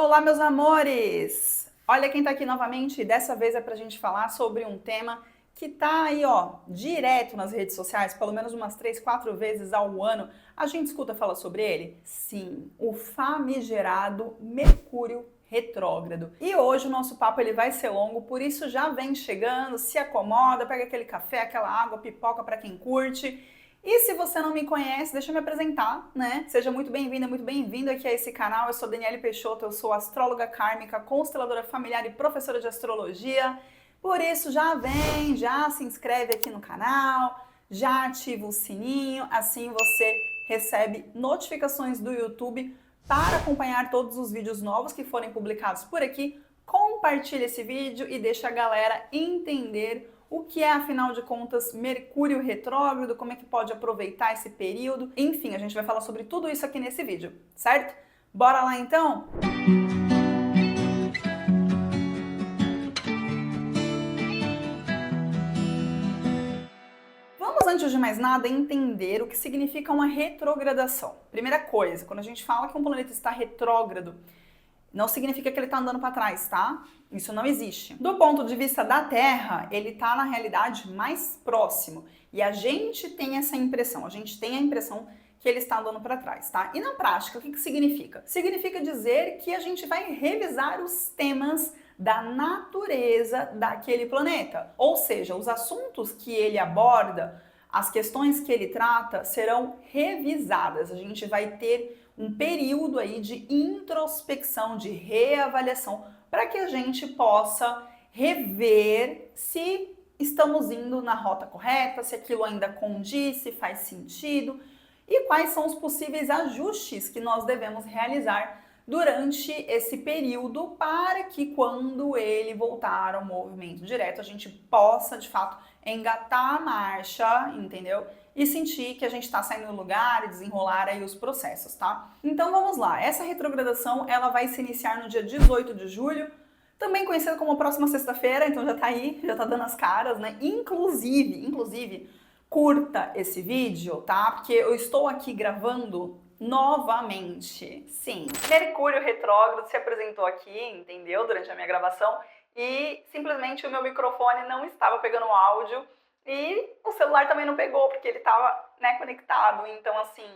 Olá, meus amores! Olha quem tá aqui novamente, e dessa vez é pra gente falar sobre um tema que tá aí, ó, direto nas redes sociais, pelo menos umas 3, 4 vezes ao ano. A gente escuta falar sobre ele? Sim, o famigerado Mercúrio retrógrado. E hoje o nosso papo ele vai ser longo, por isso já vem chegando, se acomoda, pega aquele café, aquela água, pipoca para quem curte. E se você não me conhece, deixa eu me apresentar, né? Seja muito bem-vinda, muito bem-vindo aqui a esse canal. Eu sou Daniele Peixoto, eu sou astróloga kármica, consteladora familiar e professora de astrologia. Por isso, já se inscreve aqui no canal, já ativa o sininho, assim você recebe notificações do YouTube para acompanhar todos os vídeos novos que forem publicados por aqui. Compartilha esse vídeo e deixa a galera entender o que é, afinal de contas, Mercúrio retrógrado, como é que pode aproveitar esse período. Enfim, a gente vai falar sobre tudo isso aqui nesse vídeo, certo? Bora lá então? Vamos, antes de mais nada, entender o que significa uma retrogradação. Primeira coisa, quando a gente fala que um planeta está retrógrado, não significa que ele está andando para trás, tá? Isso não existe. Do ponto de vista da Terra, ele está na realidade mais próximo. E a gente tem essa impressão, a gente tem a impressão que ele está andando para trás, tá? E na prática, o que significa? Significa dizer que a gente vai revisar os temas da natureza daquele planeta. Ou seja, os assuntos que ele aborda, as questões que ele trata serão revisadas. A gente vai ter um período aí de introspecção, de reavaliação, para que a gente possa rever se estamos indo na rota correta, se aquilo ainda condiz, se faz sentido e quais são os possíveis ajustes que nós devemos realizar durante esse período para que quando ele voltar ao movimento direto a gente possa de fato engatar a marcha, entendeu? E sentir que a gente está saindo do lugar e desenrolar aí os processos, tá? Então vamos lá, essa retrogradação ela vai se iniciar no dia 18 de julho, também conhecido como próxima sexta-feira, então já tá aí, já tá dando as caras, né? Inclusive, curta esse vídeo, tá? Porque eu estou aqui gravando novamente. Sim, Mercúrio retrógrado se apresentou aqui, entendeu? Durante a minha gravação e simplesmente o meu microfone não estava pegando áudio e o celular também não pegou, porque ele estava, né, conectado. Então, assim,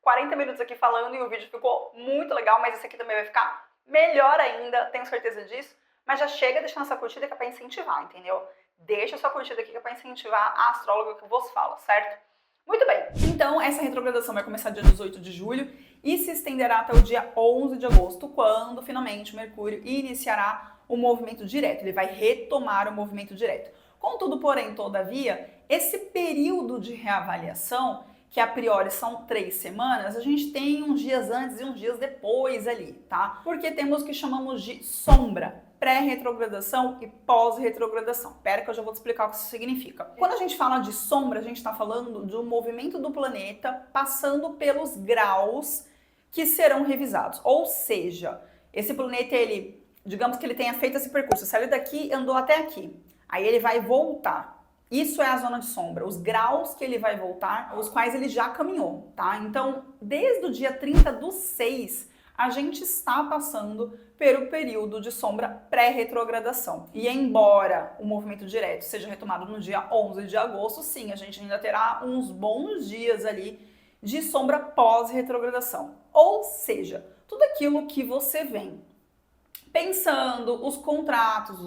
40 minutos aqui falando e o vídeo ficou muito legal, mas esse aqui também vai ficar melhor ainda, tenho certeza disso. Mas já chega deixando essa curtida que é pra incentivar, entendeu? Deixa sua curtida aqui que é pra incentivar a astróloga que vos fala, certo? Muito bem, então essa retrogradação vai começar dia 18 de julho e se estenderá até o dia 11 de agosto, quando finalmente o Mercúrio iniciará o movimento direto, ele vai retomar o movimento direto. Contudo, porém, todavia, esse período de reavaliação, que a priori são 3 semanas, a gente tem uns dias antes e uns dias depois ali, tá? Porque temos o que chamamos de sombra, pré-retrogradação e pós-retrogradação. Espera que eu já vou te explicar o que isso significa. Quando a gente fala de sombra, a gente está falando do movimento do planeta passando pelos graus que serão revisados. Ou seja, esse planeta, ele, digamos que ele tenha feito esse percurso, saiu daqui e andou até aqui. Aí ele vai voltar. Isso é a zona de sombra, os graus que ele vai voltar, os quais ele já caminhou, tá? Então, desde o dia 30/6, a gente está passando pelo período de sombra pré-retrogradação. E embora o movimento direto seja retomado no dia 11 de agosto, sim, a gente ainda terá uns bons dias ali de sombra pós-retrogradação. Ou seja, tudo aquilo que você vem pensando, os contratos,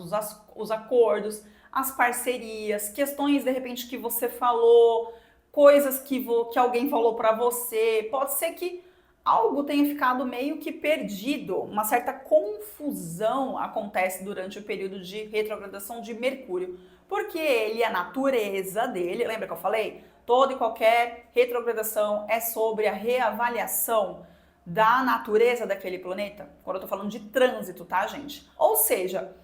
os acordos, as parcerias, questões de repente que você falou, coisas que alguém falou para você, pode ser que algo tenha ficado meio que perdido, uma certa confusão acontece durante o período de retrogradação de Mercúrio, porque ele, a natureza dele, lembra que eu falei? Toda e qualquer retrogradação é sobre a reavaliação da natureza daquele planeta, quando eu tô falando de trânsito, tá, gente? Ou seja,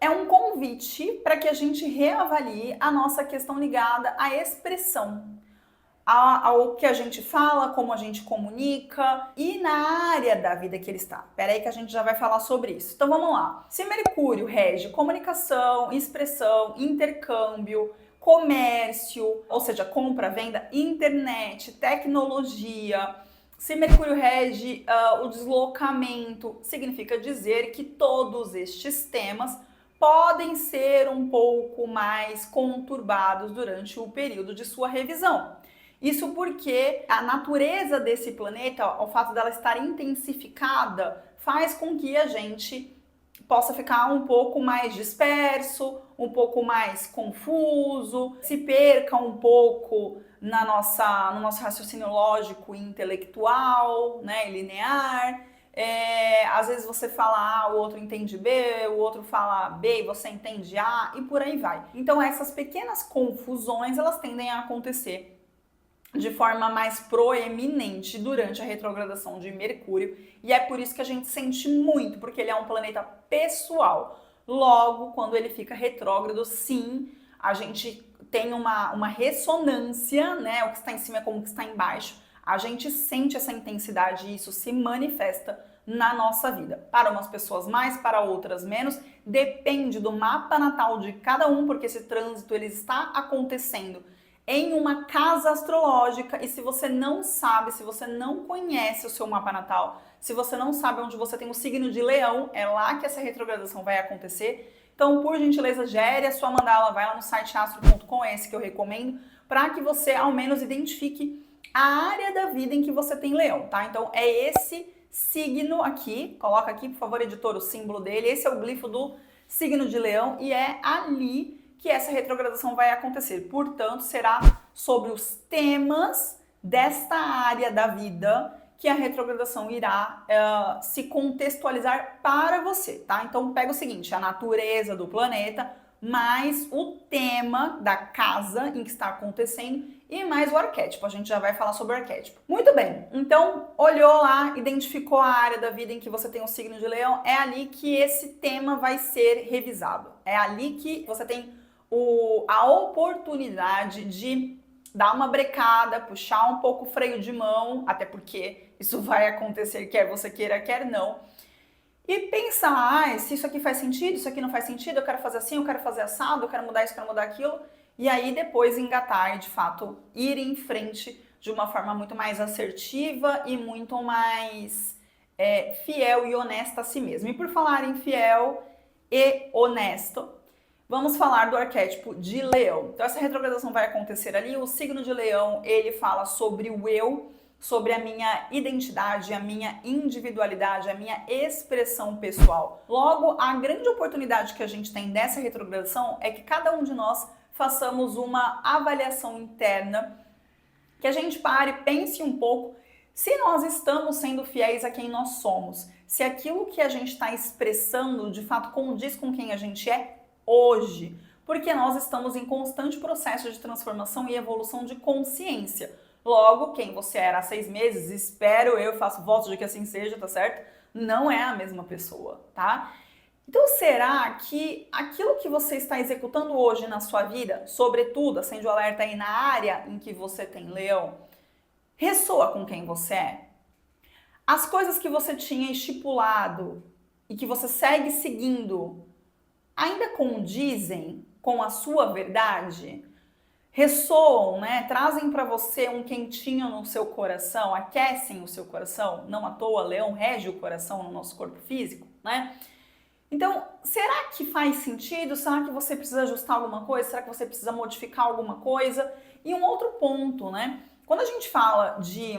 é um convite para que a gente reavalie a nossa questão ligada à expressão, ao que a gente fala, como a gente comunica e na área da vida que ele está. Espera aí que a gente já vai falar sobre isso. Então vamos lá. Se Mercúrio rege comunicação, expressão, intercâmbio, comércio, ou seja, compra, venda, internet, tecnologia, Se Mercúrio rege o deslocamento, significa dizer que todos estes temas podem ser um pouco mais conturbados durante o período de sua revisão. Isso porque a natureza desse planeta, o fato dela estar intensificada, faz com que a gente possa ficar um pouco mais disperso, um pouco mais confuso, se perca um pouco no nosso raciocínio lógico e intelectual, né, e linear. Às vezes você fala A, o outro entende B, o outro fala B e você entende A, e por aí vai. Então essas pequenas confusões, elas tendem a acontecer de forma mais proeminente durante a retrogradação de Mercúrio, e é por isso que a gente sente muito, porque ele é um planeta pessoal. Logo, quando ele fica retrógrado, sim, a gente tem uma ressonância, né? O que está em cima é como o que está embaixo. A gente sente essa intensidade e isso se manifesta na nossa vida. Para umas pessoas mais, para outras menos, depende do mapa natal de cada um, porque esse trânsito ele está acontecendo em uma casa astrológica, e se você não sabe, se você não conhece o seu mapa natal, se você não sabe onde você tem o signo de Leão, é lá que essa retrogradação vai acontecer. Então, por gentileza, gere a sua mandala, vai lá no site astro.com, esse que eu recomendo, para que você ao menos identifique a área da vida em que você tem Leão, tá? Então, é esse signo aqui, coloca aqui, por favor, editor, o símbolo dele, esse é o glifo do signo de Leão, e é ali que essa retrogradação vai acontecer. Portanto, será sobre os temas desta área da vida que a retrogradação irá se contextualizar para você, tá? Então, pega o seguinte, a natureza do planeta, mais o tema da casa em que está acontecendo e mais o arquétipo. A gente já vai falar sobre o arquétipo. Muito bem, então olhou lá, identificou a área da vida em que você tem o signo de Leão, é ali que esse tema vai ser revisado. É ali que você tem a oportunidade de dar uma brecada, puxar um pouco o freio de mão, até porque isso vai acontecer, quer você queira, quer não, e pensar, se isso aqui faz sentido, isso aqui não faz sentido, eu quero fazer assim, eu quero fazer assado, eu quero mudar isso, eu quero mudar aquilo, e aí depois engatar e de fato ir em frente de uma forma muito mais assertiva e muito mais fiel e honesta a si mesmo. E por falar em fiel e honesto, vamos falar do arquétipo de Leão. Então essa retrogradação vai acontecer ali, o signo de Leão, ele fala sobre o eu, sobre a minha identidade, a minha individualidade, a minha expressão pessoal. Logo, a grande oportunidade que a gente tem dessa retrogradação é que cada um de nós façamos uma avaliação interna, que a gente pare, pense um pouco se nós estamos sendo fiéis a quem nós somos, se aquilo que a gente está expressando de fato condiz com quem a gente é hoje, porque nós estamos em constante processo de transformação e evolução de consciência. Logo, quem você era há 6 meses, espero eu, faço votos de que assim seja, tá certo? Não é a mesma pessoa, tá? Então, será que aquilo que você está executando hoje na sua vida, sobretudo, acende o alerta aí na área em que você tem Leão, ressoa com quem você é? As coisas que você tinha estipulado e que você segue seguindo ainda condizem com a sua verdade? Ressoam, né? Trazem para você um quentinho no seu coração, aquecem o seu coração. Não à toa, Leão rege o coração no nosso corpo físico, né? Então, será que faz sentido? Será que você precisa ajustar alguma coisa? Será que você precisa modificar alguma coisa? E um outro ponto, né? Quando a gente fala de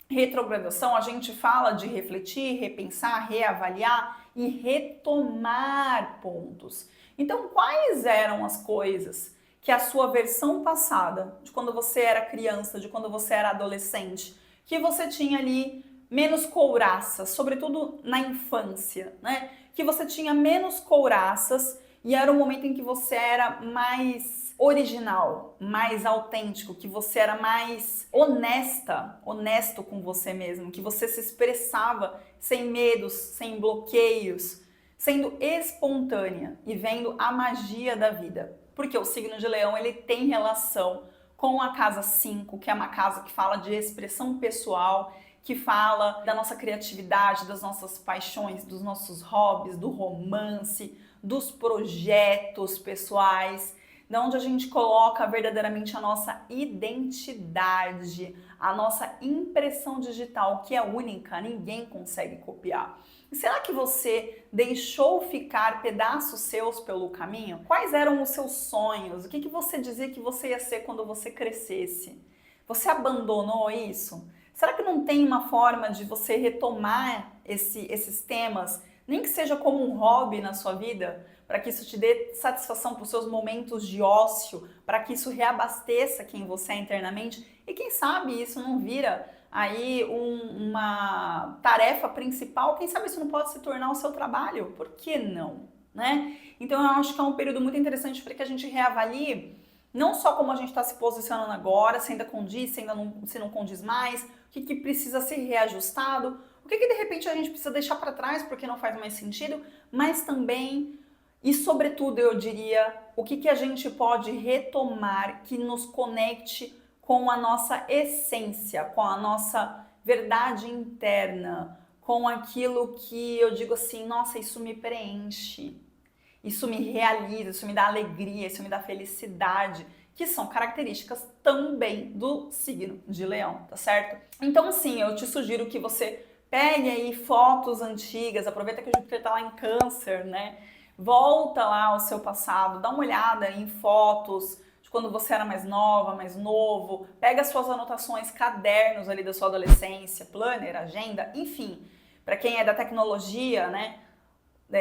retrogradação, a gente fala de refletir, repensar, reavaliar e retomar pontos. Então, quais eram as coisas que a sua versão passada, de quando você era criança, de quando você era adolescente, que você tinha ali menos couraças, sobretudo na infância, né? Que você tinha menos couraças e era o momento em que você era mais original, mais autêntico, que você era mais honesto com você mesmo, que você se expressava sem medos, sem bloqueios, sendo espontânea e vendo a magia da vida. Porque o signo de Leão, ele tem relação com a casa 5, que é uma casa que fala de expressão pessoal, que fala da nossa criatividade, das nossas paixões, dos nossos hobbies, do romance, dos projetos pessoais, de onde a gente coloca verdadeiramente a nossa identidade, a nossa impressão digital, que é única, ninguém consegue copiar. E será que você deixou ficar pedaços seus pelo caminho? Quais eram os seus sonhos? O que você dizia que você ia ser quando você crescesse? Você abandonou isso? Será que não tem uma forma de você retomar esses temas, nem que seja como um hobby na sua vida, para que isso te dê satisfação para os seus momentos de ócio, para que isso reabasteça quem você é internamente e quem sabe isso não vira aí uma tarefa principal, quem sabe isso não pode se tornar o seu trabalho? Por que não? Né? Então eu acho que é um período muito interessante para que a gente reavalie não só como a gente está se posicionando agora, se ainda condiz, se não condiz mais, o que precisa ser reajustado, o que de repente a gente precisa deixar para trás porque não faz mais sentido, mas também e sobretudo eu diria o que a gente pode retomar que nos conecte com a nossa essência, com a nossa verdade interna, com aquilo que eu digo assim, nossa, isso me preenche. Isso me realiza, isso me dá alegria, isso me dá felicidade, que são características também do signo de Leão, tá certo? Então, sim, eu te sugiro que você pegue aí fotos antigas, aproveita que o Júpiter tá lá em Câncer, né? Volta lá ao seu passado, dá uma olhada em fotos de quando você era mais nova, mais novo, pega as suas anotações, cadernos ali da sua adolescência, planner, agenda, enfim, para quem é da tecnologia, né?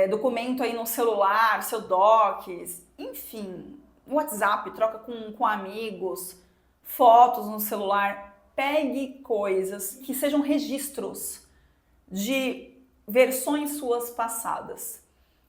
Documento aí no celular, seu docs, enfim, WhatsApp, troca com amigos, fotos no celular, pegue coisas que sejam registros de versões suas passadas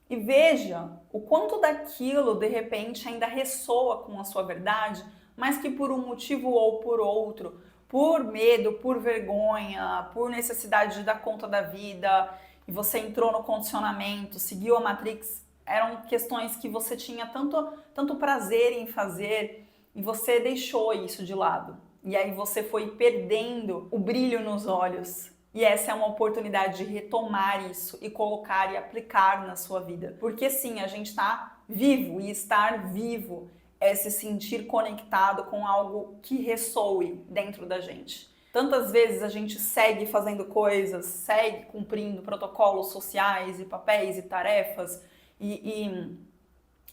e veja o quanto daquilo de repente ainda ressoa com a sua verdade, mas que por um motivo ou por outro, por medo, por vergonha, por necessidade de dar conta da vida, e você entrou no condicionamento, seguiu a Matrix, eram questões que você tinha tanto prazer em fazer e você deixou isso de lado. E aí você foi perdendo o brilho nos olhos. E essa é uma oportunidade de retomar isso e colocar e aplicar na sua vida. Porque sim, a gente está vivo e estar vivo é se sentir conectado com algo que ressoe dentro da gente. Tantas vezes a gente segue fazendo coisas, segue cumprindo protocolos sociais e papéis e tarefas e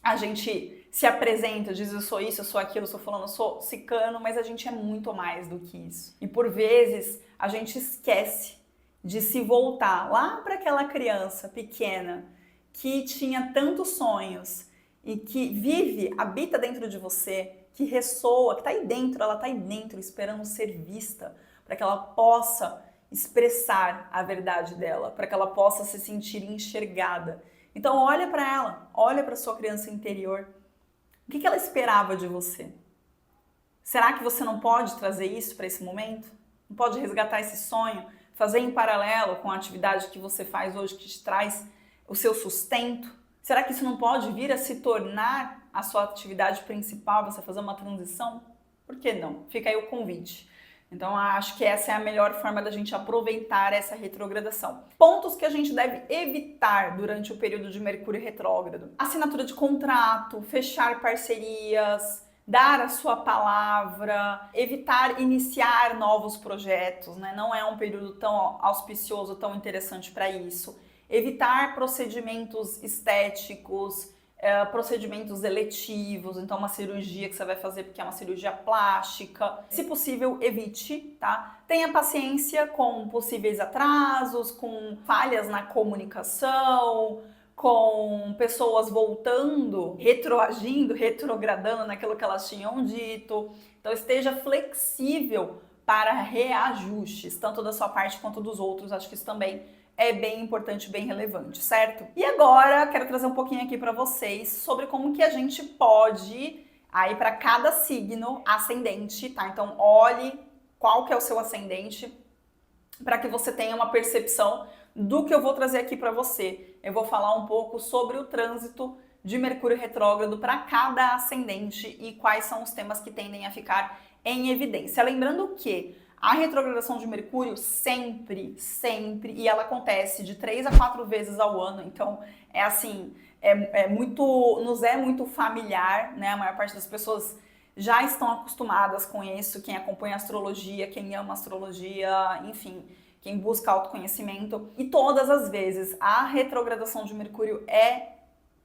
a gente se apresenta, diz eu sou isso, eu sou aquilo, eu sou fulano, eu sou cicano, mas a gente é muito mais do que isso. E por vezes a gente esquece de se voltar lá para aquela criança pequena que tinha tantos sonhos e que vive, habita dentro de você, que ressoa, que está aí dentro, ela está aí dentro esperando ser vista, para que ela possa expressar a verdade dela, para que ela possa se sentir enxergada. Então olha para ela, olha para sua criança interior. O que ela esperava de você? Será que você não pode trazer isso para esse momento? Não pode resgatar esse sonho, fazer em paralelo com a atividade que você faz hoje que te traz o seu sustento? Será que isso não pode vir a se tornar a sua atividade principal, você fazer uma transição? Por que não? Fica aí o convite. Então, acho que essa é a melhor forma da gente aproveitar essa retrogradação. Pontos que a gente deve evitar durante o período de Mercúrio retrógrado. Assinatura de contrato, fechar parcerias, dar a sua palavra, evitar iniciar novos projetos, né? Não é um período tão auspicioso, tão interessante para isso. Evitar procedimentos estéticos, procedimentos eletivos, então uma cirurgia que você vai fazer porque é uma cirurgia plástica. Se possível, evite, tá? Tenha paciência com possíveis atrasos, com falhas na comunicação, com pessoas voltando, retroagindo, retrogradando naquilo que elas tinham dito. Então esteja flexível para reajustes, tanto da sua parte quanto dos outros. Acho que isso também é bem importante, bem relevante, certo? E agora quero trazer um pouquinho aqui para vocês sobre como que a gente pode, aí para cada signo ascendente, tá? Então olhe qual que é o seu ascendente para que você tenha uma percepção do que eu vou trazer aqui para você. Eu vou falar um pouco sobre o trânsito de Mercúrio retrógrado para cada ascendente e quais são os temas que tendem a ficar em evidência. Lembrando que a retrogradação de Mercúrio sempre, e ela acontece de 3 a 4 vezes ao ano, então é assim, nos é muito familiar, né? A maior parte das pessoas já estão acostumadas com isso, quem acompanha astrologia, quem ama astrologia, enfim, quem busca autoconhecimento. E todas as vezes a retrogradação de Mercúrio é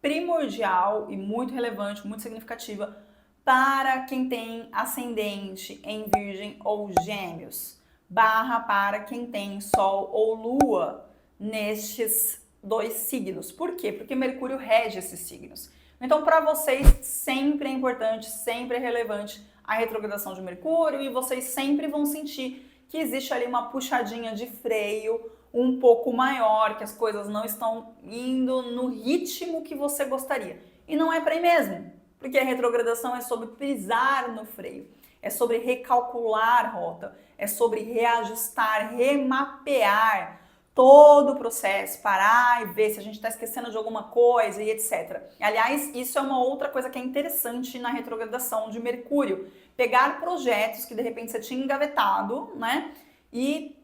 primordial e muito relevante, muito significativa para quem tem ascendente em Virgem ou Gêmeos, barra para quem tem Sol ou Lua nestes dois signos. Por quê? Porque Mercúrio rege esses signos. Então, para vocês, sempre é importante, sempre é relevante a retrogradação de Mercúrio e vocês sempre vão sentir que existe ali uma puxadinha de freio um pouco maior, que as coisas não estão indo no ritmo que você gostaria. E não é para ir mesmo, porque a retrogradação é sobre pisar no freio, é sobre recalcular a rota, é sobre reajustar, remapear todo o processo, parar e ver se a gente está esquecendo de alguma coisa e etc. Aliás, isso é uma outra coisa que é interessante na retrogradação de Mercúrio. Pegar projetos que de repente você tinha engavetado, né? E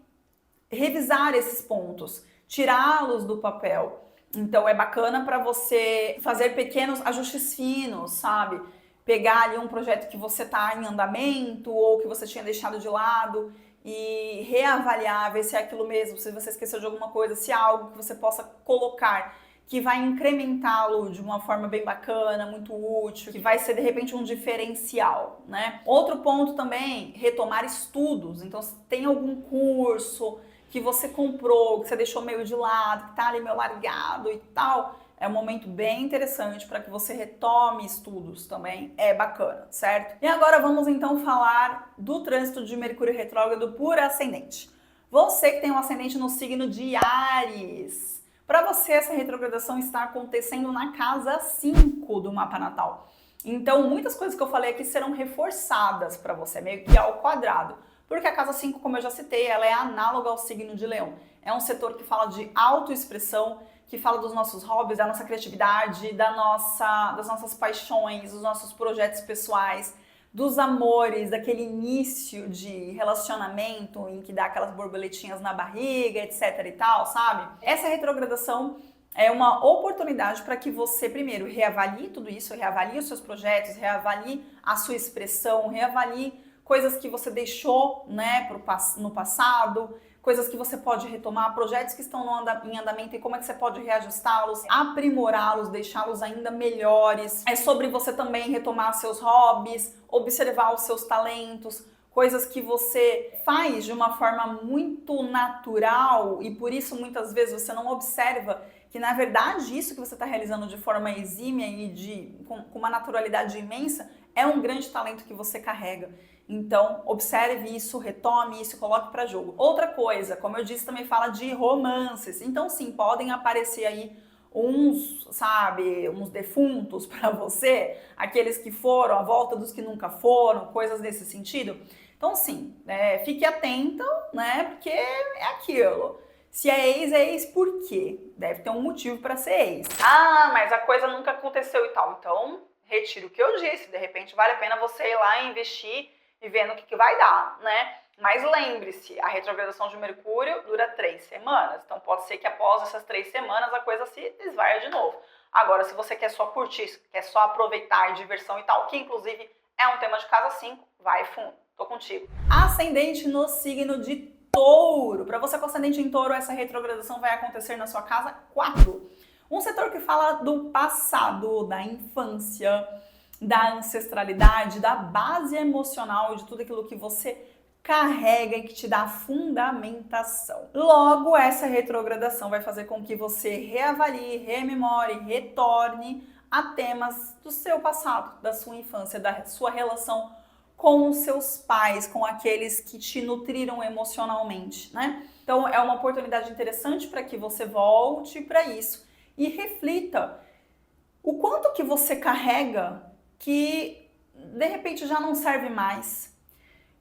revisar esses pontos, tirá-los do papel. Então é bacana para você fazer pequenos ajustes finos, sabe? Pegar ali um projeto que você está em andamento ou que você tinha deixado de lado e reavaliar, ver se é aquilo mesmo, se você esqueceu de alguma coisa, se é algo que você possa colocar que vai incrementá-lo de uma forma bem bacana, muito útil, que vai ser de repente um diferencial, né? Outro ponto também, retomar estudos. Então, se tem algum curso que você comprou, que você deixou meio de lado, que tá ali meio largado e tal, é um momento bem interessante para que você retome estudos também, é bacana, certo? E agora vamos então falar do trânsito de Mercúrio retrógrado por ascendente. Você que tem um ascendente no signo de Áries, para você essa retrogradação está acontecendo na casa 5 do mapa natal. Então, muitas coisas que eu falei aqui serão reforçadas para você, meio que ao quadrado. Porque a casa 5, como eu já citei, ela é análoga ao signo de Leão. É um setor que fala de autoexpressão, que fala dos nossos hobbies, da nossa criatividade, das nossas paixões, dos nossos projetos pessoais, dos amores, daquele início de relacionamento em que dá aquelas borboletinhas na barriga, etc e tal, sabe? Essa retrogradação é uma oportunidade para que você, primeiro, reavalie tudo isso, reavalie os seus projetos, reavalie a sua expressão, reavalie coisas que você deixou, né, no passado, coisas que você pode retomar, projetos que estão em andamento e como é que você pode reajustá-los, aprimorá-los, deixá-los ainda melhores. É sobre você também retomar seus hobbies, observar os seus talentos, coisas que você faz de uma forma muito natural e por isso muitas vezes você não observa que na verdade isso que você está realizando de forma exímia e com uma naturalidade imensa é um grande talento que você carrega. Então, observe isso, retome isso, coloque para jogo. Outra coisa, como eu disse, também fala de romances. Então, sim, podem aparecer aí uns, sabe, uns defuntos para você, aqueles que foram, a volta dos que nunca foram, coisas nesse sentido. Então, sim, fique atento, né, porque é aquilo. Se é ex por quê? Deve ter um motivo para ser ex. Ah, mas a coisa nunca aconteceu e tal. Então, retiro o que eu disse. De repente, vale a pena você ir lá e investir e vendo o que vai dar, né? Mas lembre-se, a retrogradação de Mercúrio dura 3 semanas. Então pode ser que após essas 3 semanas a coisa se desvaia de novo. Agora, se você quer só curtir, quer só aproveitar e diversão e tal, que inclusive é um tema de casa 5, vai fundo. Tô contigo. Ascendente no signo de Touro. Para você com ascendente em Touro, essa retrogradação vai acontecer na sua casa 4. Um setor que fala do passado, da infância, da ancestralidade, da base emocional, de tudo aquilo que você carrega e que te dá fundamentação. Logo, essa retrogradação vai fazer com que você reavalie, rememore, retorne a temas do seu passado, da sua infância, da sua relação com os seus pais, com aqueles que te nutriram emocionalmente, né? Então, é uma oportunidade interessante para que você volte para isso e reflita o quanto que você carrega que de repente já não serve mais,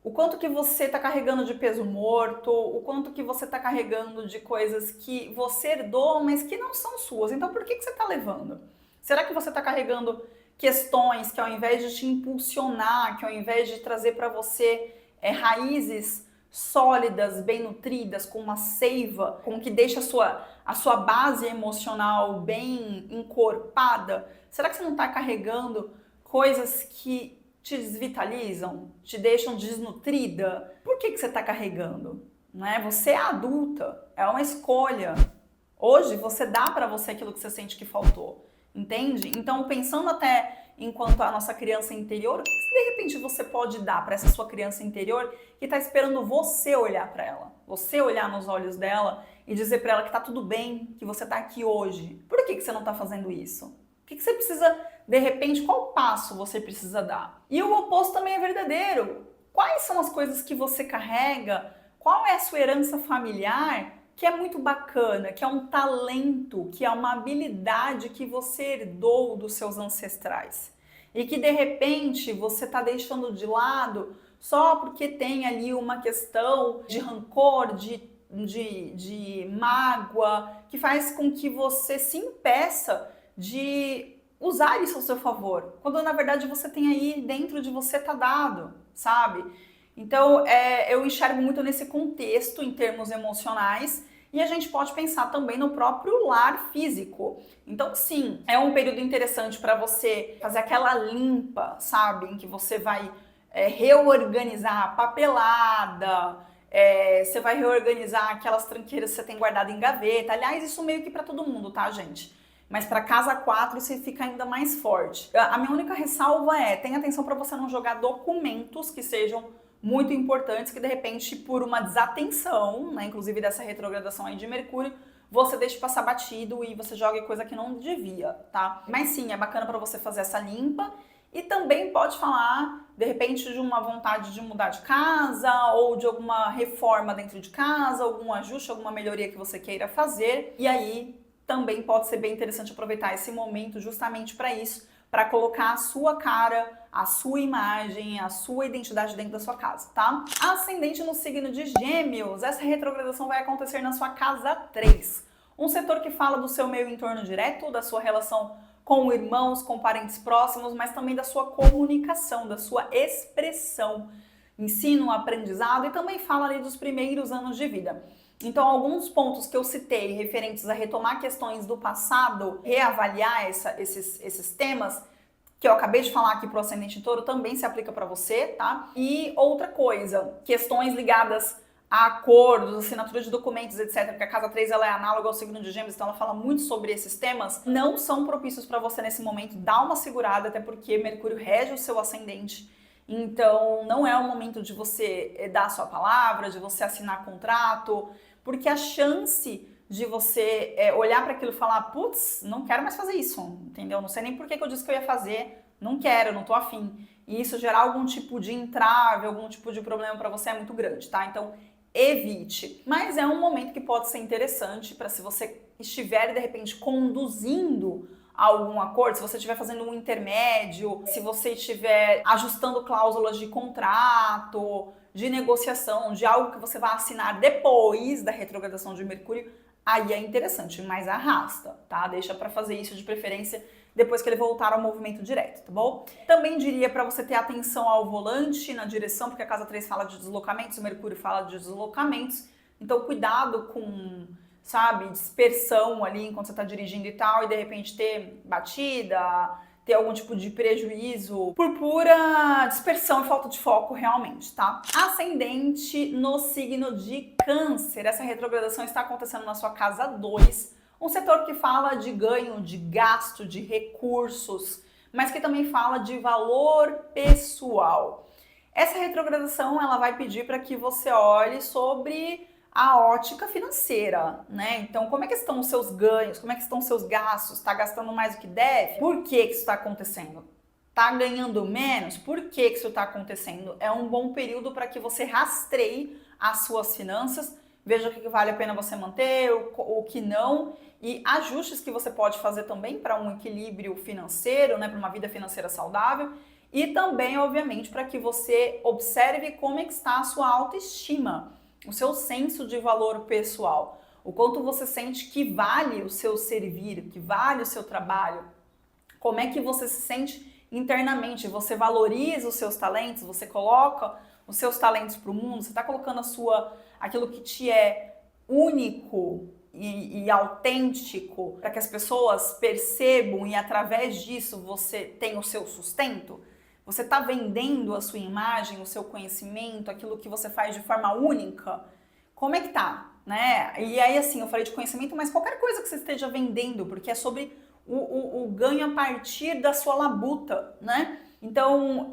o quanto que você está carregando de peso morto, o quanto que você está carregando de coisas que você herdou, mas que não são suas. Então por que você está levando? Será que você está carregando questões que ao invés de te impulsionar, que ao invés de trazer para você raízes sólidas, bem nutridas, com uma seiva, com que deixa a sua base emocional bem encorpada, será que você não está carregando coisas que te desvitalizam, te deixam desnutrida, por que você está carregando? Né? Você é adulta, é uma escolha. Hoje você dá para você aquilo que você sente que faltou, entende? Então, pensando até enquanto a nossa criança interior, o que de repente você pode dar para essa sua criança interior que está esperando você olhar para ela, você olhar nos olhos dela e dizer para ela que tá tudo bem, que você tá aqui hoje. Por que você não tá fazendo isso? O que você precisa, de repente, qual passo você precisa dar? E o oposto também é verdadeiro. Quais são as coisas que você carrega? Qual é a sua herança familiar que é muito bacana, que é um talento, que é uma habilidade que você herdou dos seus ancestrais? E que, de repente, você está deixando de lado só porque tem ali uma questão de rancor, de mágoa, que faz com que você se impeça de usar isso ao seu favor, quando na verdade você tem aí dentro de você tá dado, sabe? Então eu enxergo muito nesse contexto em termos emocionais e a gente pode pensar também no próprio lar físico. Então sim, é um período interessante para você fazer aquela limpa, sabe? Em que você vai reorganizar a papelada, você vai reorganizar aquelas tranqueiras que você tem guardado em gaveta. Aliás, isso meio que para todo mundo, tá, gente? Mas para casa 4 você fica ainda mais forte. A minha única ressalva tenha atenção para você não jogar documentos que sejam muito importantes, que de repente por uma desatenção, né, inclusive dessa retrogradação aí de Mercúrio, você deixa passar batido e você joga coisa que não devia, tá? Mas sim, é bacana para você fazer essa limpa. E também pode falar, de repente, de uma vontade de mudar de casa ou de alguma reforma dentro de casa, algum ajuste, alguma melhoria que você queira fazer. E aí também pode ser bem interessante aproveitar esse momento justamente para isso, para colocar a sua cara, a sua imagem, a sua identidade dentro da sua casa, tá? Ascendente no signo de Gêmeos, essa retrogradação vai acontecer na sua casa 3. Um setor que fala do seu meio entorno direto, da sua relação com irmãos, com parentes próximos, mas também da sua comunicação, da sua expressão, ensino, aprendizado e também fala ali dos primeiros anos de vida. Então, alguns pontos que eu citei referentes a retomar questões do passado, reavaliar esses temas que eu acabei de falar aqui pro ascendente em touro, também se aplica para você, tá? E outra coisa, questões ligadas a acordos, assinatura de documentos, etc., porque a casa 3 ela é análoga ao signo de Gêmeos, então ela fala muito sobre esses temas, não são propícios para você nesse momento. Dá uma segurada, até porque Mercúrio rege o seu ascendente, então não é o momento de você dar a sua palavra, de você assinar contrato, porque a chance de você olhar para aquilo e falar, putz, não quero mais fazer isso, entendeu? Não sei nem por que eu disse que eu ia fazer, não quero, não tô afim. E isso gerar algum tipo de entrave, algum tipo de problema para você é muito grande, tá? Então, evite. Mas é um momento que pode ser interessante para se você estiver, de repente, conduzindo algum acordo, se você estiver fazendo um intermédio, se você estiver ajustando cláusulas de contrato, de negociação, de algo que você vai assinar depois da retrogradação de Mercúrio, aí é interessante, mas arrasta, tá? Deixa para fazer isso de preferência depois que ele voltar ao movimento direto, tá bom? Também diria para você ter atenção ao volante, na direção, porque a casa 3 fala de deslocamentos, o Mercúrio fala de deslocamentos, então cuidado com, sabe, dispersão ali enquanto você tá dirigindo e tal, e de repente ter batida, ter algum tipo de prejuízo por pura dispersão e falta de foco realmente, tá? Ascendente no signo de Câncer, essa retrogradação está acontecendo na sua casa 2, um setor que fala de ganho, de gasto, de recursos, mas que também fala de valor pessoal. Essa retrogradação ela vai pedir para que você olhe sobre a ótica financeira, né? Então, como é que estão os seus ganhos? Como é que estão os seus gastos? Está gastando mais do que deve? Por que isso está acontecendo? Está ganhando menos? Por que isso está acontecendo? É um bom período para que você rastreie as suas finanças, veja o que vale a pena você manter, o que não, e ajustes que você pode fazer também para um equilíbrio financeiro, né, para uma vida financeira saudável, e também, obviamente, para que você observe como é que está a sua autoestima, o seu senso de valor pessoal, o quanto você sente que vale o seu servir, que vale o seu trabalho, como é que você se sente internamente, você valoriza os seus talentos, você coloca os seus talentos para o mundo, você está colocando aquilo que te é único e autêntico para que as pessoas percebam e através disso você tem o seu sustento. Você está vendendo a sua imagem, o seu conhecimento, aquilo que você faz de forma única? Como é que tá, né? E aí, assim, eu falei de conhecimento, mas qualquer coisa que você esteja vendendo, porque é sobre o ganho a partir da sua labuta, né? Então,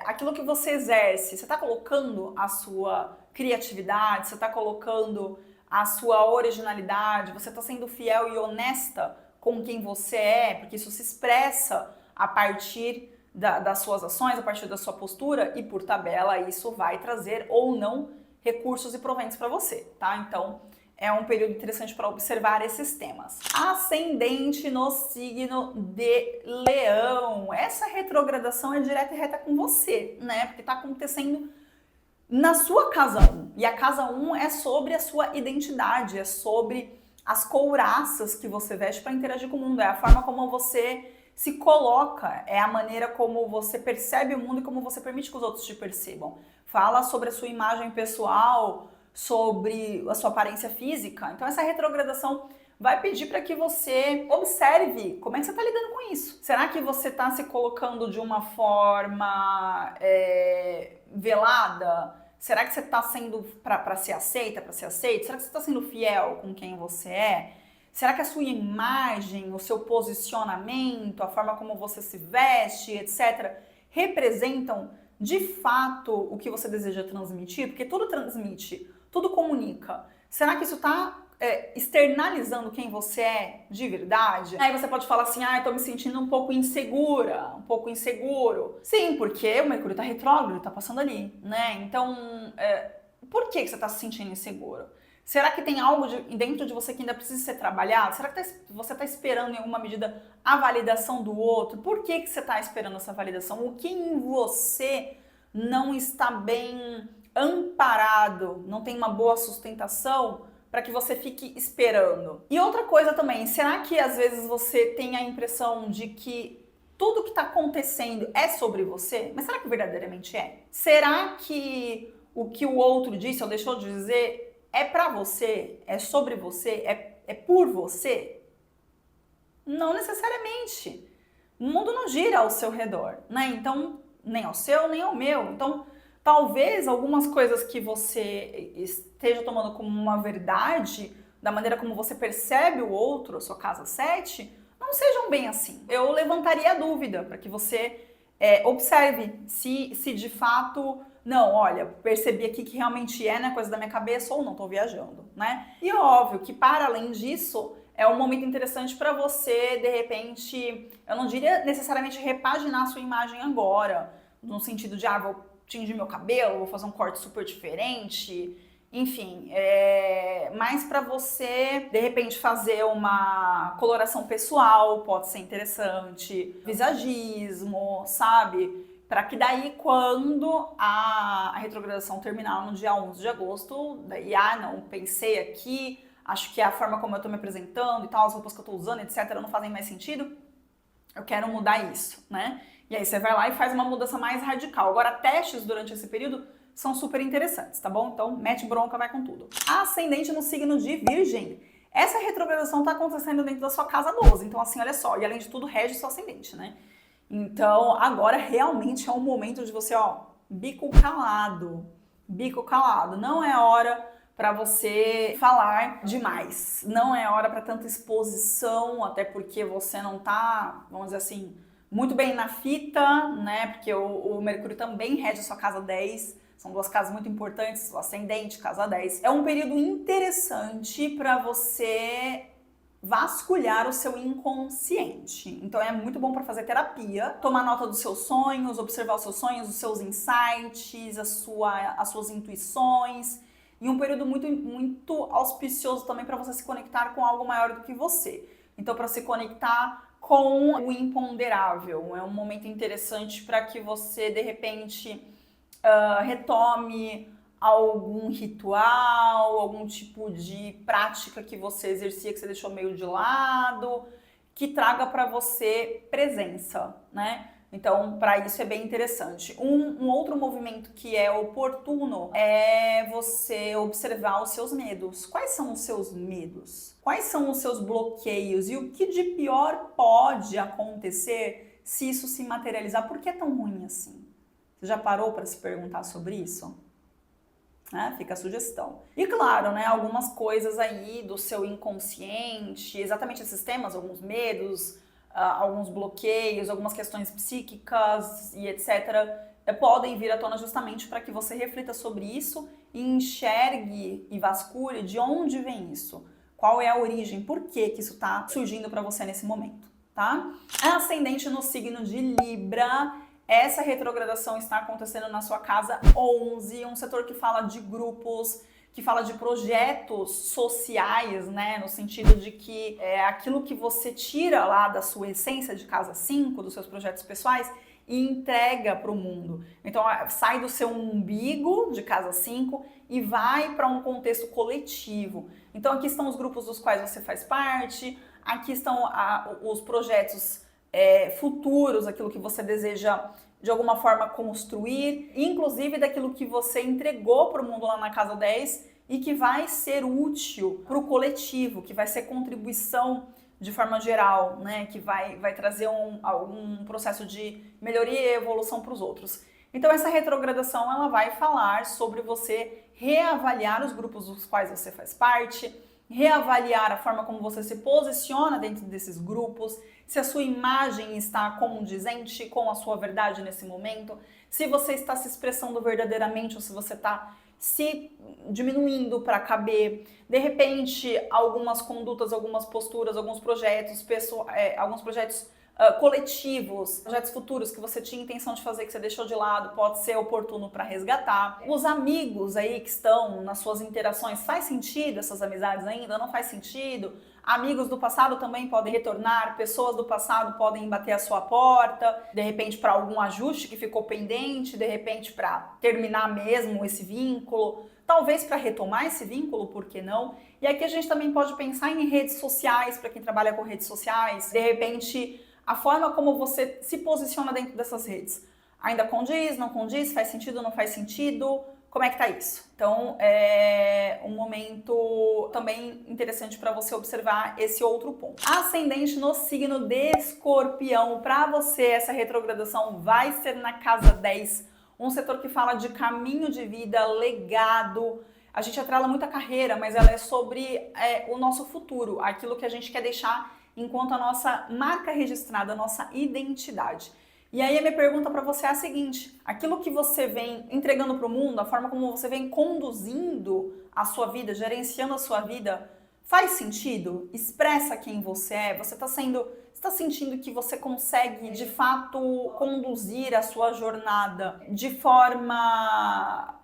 aquilo que você exerce, você está colocando a sua criatividade, você está colocando a sua originalidade, você está sendo fiel e honesta com quem você é, porque isso se expressa a partir das suas ações, a partir da sua postura, e por tabela isso vai trazer ou não recursos e proventos para você, tá? Então é um período interessante para observar esses temas. Ascendente no signo de Leão. Essa retrogradação é direta e reta com você, né? Porque tá acontecendo na sua casa 1. E a casa 1 é sobre a sua identidade, é sobre as couraças que você veste para interagir com o mundo, é a forma como você se coloca, é a maneira como você percebe o mundo e como você permite que os outros te percebam. Fala sobre a sua imagem pessoal, sobre a sua aparência física. Então essa retrogradação vai pedir para que você observe como é que você está lidando com isso. Será que você está se colocando de uma forma velada? Será que você está sendo para ser aceita, para ser aceito? Será que você está sendo fiel com quem você é? Será que a sua imagem, o seu posicionamento, a forma como você se veste, etc., representam de fato o que você deseja transmitir? Porque tudo transmite, tudo comunica. Será que isso está externalizando quem você é de verdade? Aí você pode falar assim, eu tô me sentindo um pouco insegura, um pouco inseguro. Sim, porque o Mercúrio tá retrógrado, tá passando ali, né? Então, por que você tá se sentindo inseguro? Será que tem algo dentro de você que ainda precisa ser trabalhado? Será que você está esperando em alguma medida a validação do outro? Por que você está esperando essa validação? O que em você não está bem amparado, não tem uma boa sustentação para que você fique esperando? E outra coisa também, será que às vezes você tem a impressão de que tudo que está acontecendo é sobre você? Mas será que verdadeiramente é? Será que o que o outro disse ou deixou de dizer é pra você? É sobre você? É por você? Não necessariamente. O mundo não gira ao seu redor, né? Então, nem ao seu, nem ao meu. Então, talvez algumas coisas que você esteja tomando como uma verdade, da maneira como você percebe o outro, a sua casa 7, não sejam bem assim. Eu levantaria a dúvida para que você observe se de fato... Não, olha, percebi aqui que realmente é, né, coisa da minha cabeça ou não, tô viajando, né? E óbvio que para além disso, é um momento interessante para você, de repente, eu não diria necessariamente repaginar a sua imagem agora, no sentido de, vou tingir meu cabelo, vou fazer um corte super diferente, enfim, mas para você, de repente, fazer uma coloração pessoal, pode ser interessante, visagismo, sabe? Para que daí, quando a retrogradação terminar no dia 11 de agosto, daí, não, pensei aqui, acho que a forma como eu tô me apresentando e tal, as roupas que eu tô usando, etc, não fazem mais sentido, eu quero mudar isso, né? E aí você vai lá e faz uma mudança mais radical. Agora, testes durante esse período são super interessantes, tá bom? Então, mete bronca, vai com tudo. Ascendente no signo de Virgem. Essa retrogradação tá acontecendo dentro da sua casa 12, então assim, olha só, e além de tudo, rege o seu ascendente, né? Então, agora realmente é um momento de você, bico calado. Bico calado. Não é hora para você falar demais. Não é hora para tanta exposição, até porque você não tá, vamos dizer assim, muito bem na fita, né? Porque o Mercúrio também rege a sua casa 10. São duas casas muito importantes, o ascendente, casa 10. É um período interessante para você vasculhar o seu inconsciente. Então é muito bom para fazer terapia, tomar nota dos seus sonhos, observar os seus sonhos, os seus insights, as suas intuições. E um período muito, muito auspicioso também para você se conectar com algo maior do que você. Então, para se conectar com o imponderável. É um momento interessante para que você, de repente, retome algum ritual, algum tipo de prática que você exercia, que você deixou meio de lado, que traga para você presença, né? Então, para isso é bem interessante. Um outro movimento que é oportuno é você observar os seus medos. Quais são os seus medos? Quais são os seus bloqueios? E o que de pior pode acontecer se isso se materializar, por que é tão ruim assim? Você já parou para se perguntar sobre isso? Fica a sugestão. E claro, algumas coisas aí do seu inconsciente, exatamente esses temas, alguns medos, alguns bloqueios, algumas questões psíquicas e etc., podem vir à tona justamente para que você reflita sobre isso e enxergue e vasculhe de onde vem isso. Qual é a origem, por que que isso está surgindo para você nesse momento, tá? Ascendente no signo de Libra. Essa retrogradação está acontecendo na sua casa 11, um setor que fala de grupos, que fala de projetos sociais, no sentido de que é aquilo que você tira lá da sua essência de casa 5, dos seus projetos pessoais, e entrega para o mundo. Então, sai do seu umbigo de casa 5 e vai para um contexto coletivo. Então, aqui estão os grupos dos quais você faz parte, aqui estão os projetos futuros, aquilo que você deseja de alguma forma construir, inclusive daquilo que você entregou para o mundo lá na casa 10 e que vai ser útil para o coletivo, que vai ser contribuição de forma geral, que vai trazer algum processo de melhoria e evolução para os outros. Então essa retrogradação ela vai falar sobre você reavaliar os grupos dos quais você faz parte, reavaliar a forma como você se posiciona dentro desses grupos, se a sua imagem está condizente com a sua verdade nesse momento, se você está se expressando verdadeiramente ou se você está se diminuindo para caber. De repente, algumas condutas, algumas posturas, alguns projetos, alguns projetos coletivos, projetos futuros que você tinha intenção de fazer, que você deixou de lado, pode ser oportuno para resgatar. Os amigos aí que estão nas suas interações, faz sentido essas amizades ainda? Não faz sentido? Amigos do passado também podem retornar, pessoas do passado podem bater a sua porta, de repente para algum ajuste que ficou pendente, de repente para terminar mesmo esse vínculo, talvez para retomar esse vínculo, por que não? E aqui a gente também pode pensar em redes sociais, para quem trabalha com redes sociais, de repente a forma como você se posiciona dentro dessas redes. Ainda condiz, não condiz, faz sentido, não faz sentido? Como é que tá isso? Então, é um momento também interessante para você observar esse outro ponto. Ascendente no signo de Escorpião. Para você, essa retrogradação vai ser na casa 10, um setor que fala de caminho de vida, legado. A gente atrela muito a carreira, mas ela é sobre o nosso futuro, aquilo que a gente quer deixar enquanto a nossa marca registrada, a nossa identidade. E aí a minha pergunta para você é a seguinte: aquilo que você vem entregando para o mundo, a forma como você vem conduzindo a sua vida, gerenciando a sua vida, faz sentido? Expressa quem você é? Você está sentindo que você consegue de fato conduzir a sua jornada de forma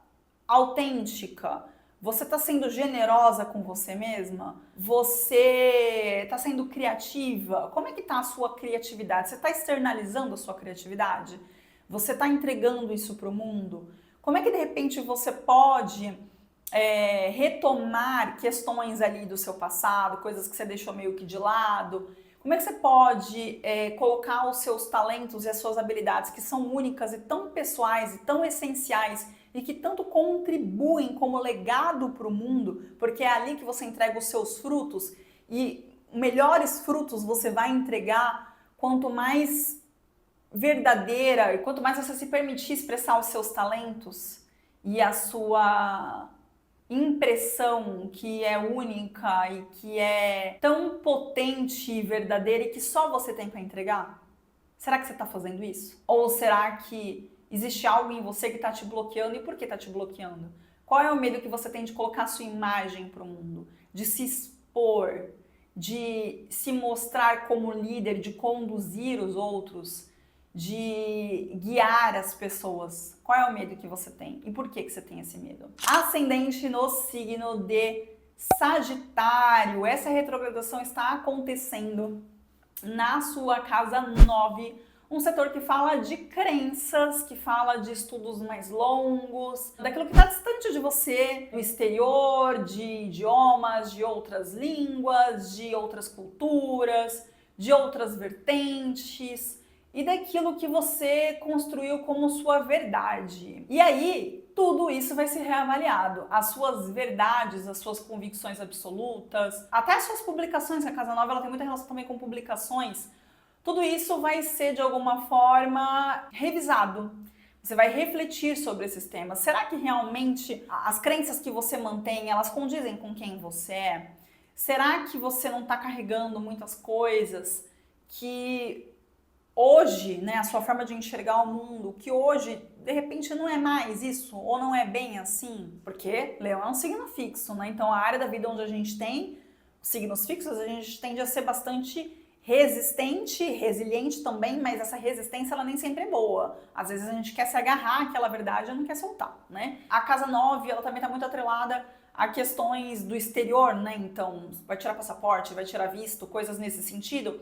autêntica? Você está sendo generosa com você mesma? Você está sendo criativa? Como é que está a sua criatividade? Você está externalizando a sua criatividade? Você está entregando isso para o mundo? Como é que de repente você pode retomar questões ali do seu passado, coisas que você deixou meio que de lado? Como é que você pode colocar os seus talentos e as suas habilidades que são únicas e tão pessoais e tão essenciais e que tanto contribuem como legado para o mundo, porque é ali que você entrega os seus frutos e melhores frutos você vai entregar quanto mais verdadeira e quanto mais você se permitir expressar os seus talentos e a sua impressão que é única e que é tão potente e verdadeira e que só você tem para entregar? Será que você está fazendo isso? Ou será que existe algo em você que está te bloqueando? E por que está te bloqueando? Qual é o medo que você tem de colocar a sua imagem para o mundo? De se expor, de se mostrar como líder, de conduzir os outros, de guiar as pessoas? Qual é o medo que você tem? E por que você tem esse medo? Ascendente no signo de Sagitário. Essa retrogradação está acontecendo na sua casa 9, um setor que fala de crenças, que fala de estudos mais longos, daquilo que está distante de você, do exterior, de idiomas, de outras línguas, de outras culturas, de outras vertentes e daquilo que você construiu como sua verdade. E aí, tudo isso vai ser reavaliado. As suas verdades, as suas convicções absolutas, até as suas publicações. A Casa Nova ela tem muita relação também com publicações. Tudo isso vai ser de alguma forma revisado. Você vai refletir sobre esses temas. Será que realmente as crenças que você mantém, elas condizem com quem você é? Será que você não está carregando muitas coisas que hoje, né, a sua forma de enxergar o mundo, que hoje, de repente, não é mais isso, ou não é bem assim? Porque Leão é um signo fixo, né? Então, a área da vida onde a gente tem signos fixos, a gente tende a ser bastante resistente, resiliente também, mas essa resistência ela nem sempre é boa. Às vezes a gente quer se agarrar àquela verdade e não quer soltar, né? A casa 9, ela também está muito atrelada a questões do exterior, né? Então, vai tirar passaporte, vai tirar visto, coisas nesse sentido.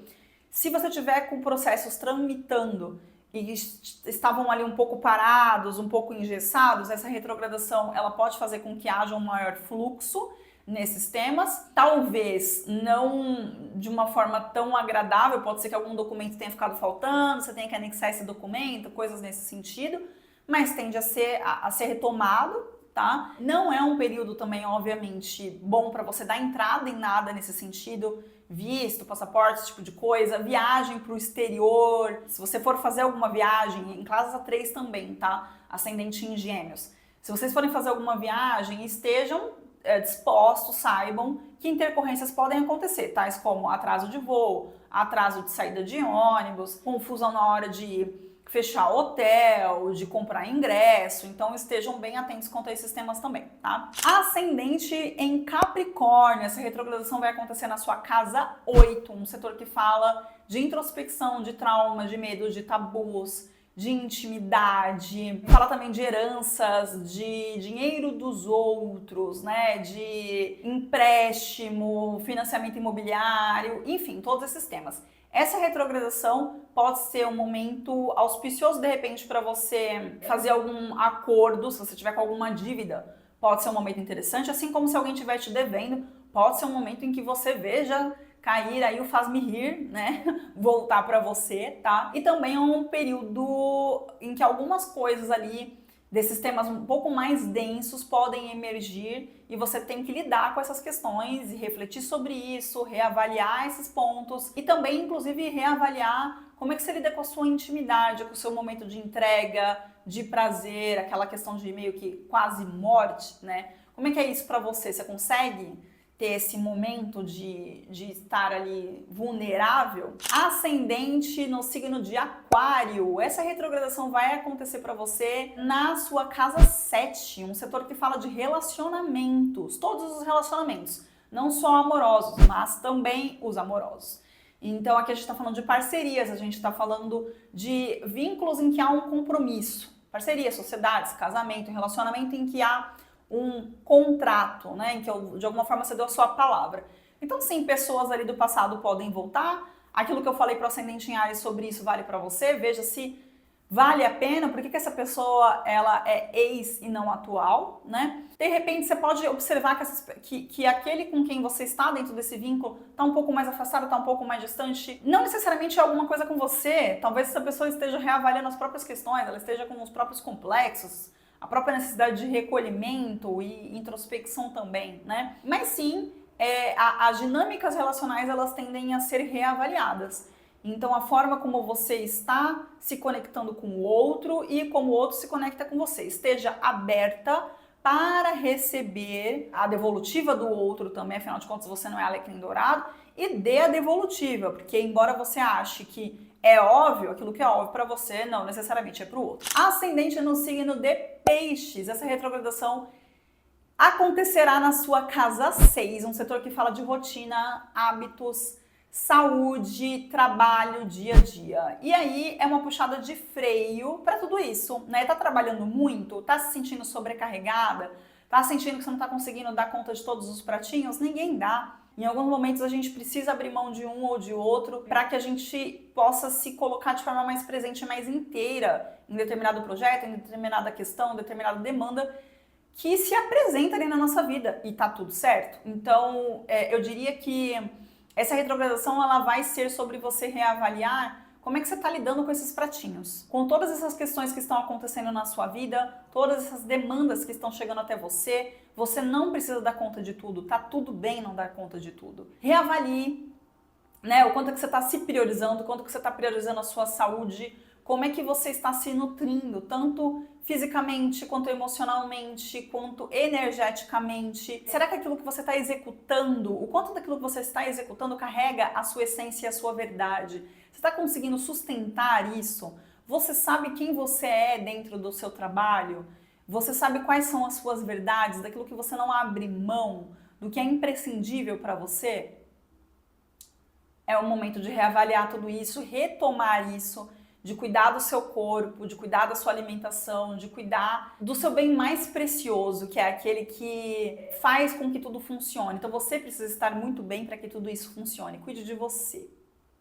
Se você tiver com processos tramitando e estavam ali um pouco parados, um pouco engessados, essa retrogradação ela pode fazer com que haja um maior fluxo nesses temas, talvez não de uma forma tão agradável, pode ser que algum documento tenha ficado faltando, você tenha que anexar esse documento, coisas nesse sentido, mas tende a ser retomado, tá? Não é um período também, obviamente, bom para você dar entrada em nada nesse sentido, visto, passaporte, esse tipo de coisa, viagem para o exterior, se você for fazer alguma viagem, em casa 3 também, tá? Ascendente em Gêmeos. Se vocês forem fazer alguma viagem, estejam dispostos, saibam que intercorrências podem acontecer, tais como atraso de voo, atraso de saída de ônibus, confusão na hora de fechar hotel, de comprar ingresso, então estejam bem atentos quanto a esses temas também, tá? Ascendente em Capricórnio, essa retrogradação vai acontecer na sua casa 8, um setor que fala de introspecção, de trauma, de medo, de tabus, de intimidade, fala também de heranças, de dinheiro dos outros, né, de empréstimo, financiamento imobiliário, enfim, todos esses temas. Essa retrogradação pode ser um momento auspicioso, de repente, para você fazer algum acordo, se você tiver com alguma dívida, pode ser um momento interessante, assim como se alguém estiver te devendo, pode ser um momento em que você veja cair aí o faz-me rir, né, voltar para você, tá? E também é um período em que algumas coisas ali desses temas um pouco mais densos podem emergir e você tem que lidar com essas questões e refletir sobre isso, reavaliar esses pontos e também, inclusive, reavaliar como é que você lida com a sua intimidade, com o seu momento de entrega, de prazer, aquela questão de meio que quase morte, né? Como é que é isso para você? Você consegue ter esse momento de estar ali vulnerável? Ascendente no signo de Aquário. Essa retrogradação vai acontecer para você na sua casa 7, um setor que fala de relacionamentos, todos os relacionamentos, não só amorosos, mas também os amorosos. Então aqui a gente está falando de parcerias, a gente está falando de vínculos em que há um compromisso. Parceria, sociedades, casamento, relacionamento em que há um contrato, né, em que de alguma forma você deu a sua palavra. Então, sim, pessoas ali do passado podem voltar. Aquilo que eu falei para o ascendente em Áries sobre isso vale para você. Veja se vale a pena, por que essa pessoa ela é ex e não atual, né? De repente, você pode observar que aquele com quem você está dentro desse vínculo está um pouco mais afastado, está um pouco mais distante. Não necessariamente é alguma coisa com você. Talvez essa pessoa esteja reavaliando as próprias questões, ela esteja com os próprios complexos, a própria necessidade de recolhimento e introspecção também, né? Mas sim, as dinâmicas relacionais elas tendem a ser reavaliadas. Então, a forma como você está se conectando com o outro e como o outro se conecta com você. Esteja aberta para receber a devolutiva do outro também, afinal de contas você não é alecrim dourado, e dê a devolutiva, porque embora você ache que é óbvio, aquilo que é óbvio para você não necessariamente é para o outro. Ascendente no signo de Peixes, essa retrogradação acontecerá na sua casa 6, um setor que fala de rotina, hábitos, saúde, trabalho, dia a dia. E aí é uma puxada de freio para tudo isso, né? Tá trabalhando muito, tá se sentindo sobrecarregada, tá sentindo que você não tá conseguindo dar conta de todos os pratinhos? Ninguém dá. Em alguns momentos a gente precisa abrir mão de um ou de outro para que a gente possa se colocar de forma mais presente, mais inteira em determinado projeto, em determinada questão, em determinada demanda que se apresenta ali na nossa vida e tá tudo certo. Então, eu diria que essa retrogradação ela vai ser sobre você reavaliar como é que você está lidando com esses pratinhos, com todas essas questões que estão acontecendo na sua vida, todas essas demandas que estão chegando até você. Você não precisa dar conta de tudo, tá tudo bem não dar conta de tudo. Reavalie, né? O quanto é que você está se priorizando, o quanto que você está priorizando a sua saúde, como é que você está se nutrindo, tanto fisicamente, quanto emocionalmente, quanto energeticamente. Será que aquilo que você está executando, o quanto daquilo que você está executando carrega a sua essência e a sua verdade? Você está conseguindo sustentar isso? Você sabe quem você é dentro do seu trabalho? Você sabe quais são as suas verdades, daquilo que você não abre mão, do que é imprescindível para você? É o momento de reavaliar tudo isso, retomar isso, de cuidar do seu corpo, de cuidar da sua alimentação, de cuidar do seu bem mais precioso, que é aquele que faz com que tudo funcione. Então você precisa estar muito bem para que tudo isso funcione. Cuide de você.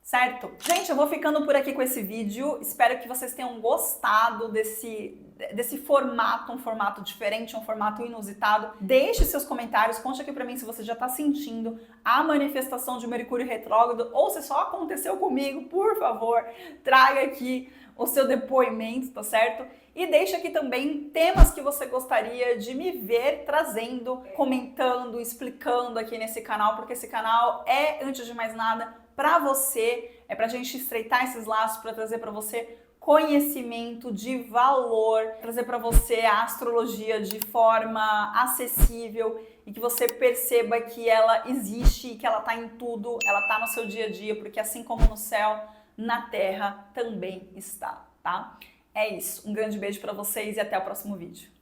Certo? Gente, eu vou ficando por aqui com esse vídeo. Espero que vocês tenham gostado desse formato, um formato diferente, um formato inusitado. Deixe seus comentários, conte aqui pra mim se você já tá sentindo a manifestação de Mercúrio retrógrado ou se só aconteceu comigo. Por favor, traga aqui o seu depoimento, tá certo? E deixe aqui também temas que você gostaria de me ver trazendo, comentando, explicando aqui nesse canal, porque esse canal é, antes de mais nada, para você, é pra gente estreitar esses laços, para trazer para você conhecimento de valor, trazer para você a astrologia de forma acessível e que você perceba que ela existe e que ela tá em tudo, ela tá no seu dia a dia, porque assim como no céu, na terra também está, tá? É isso. Um grande beijo para vocês e até o próximo vídeo.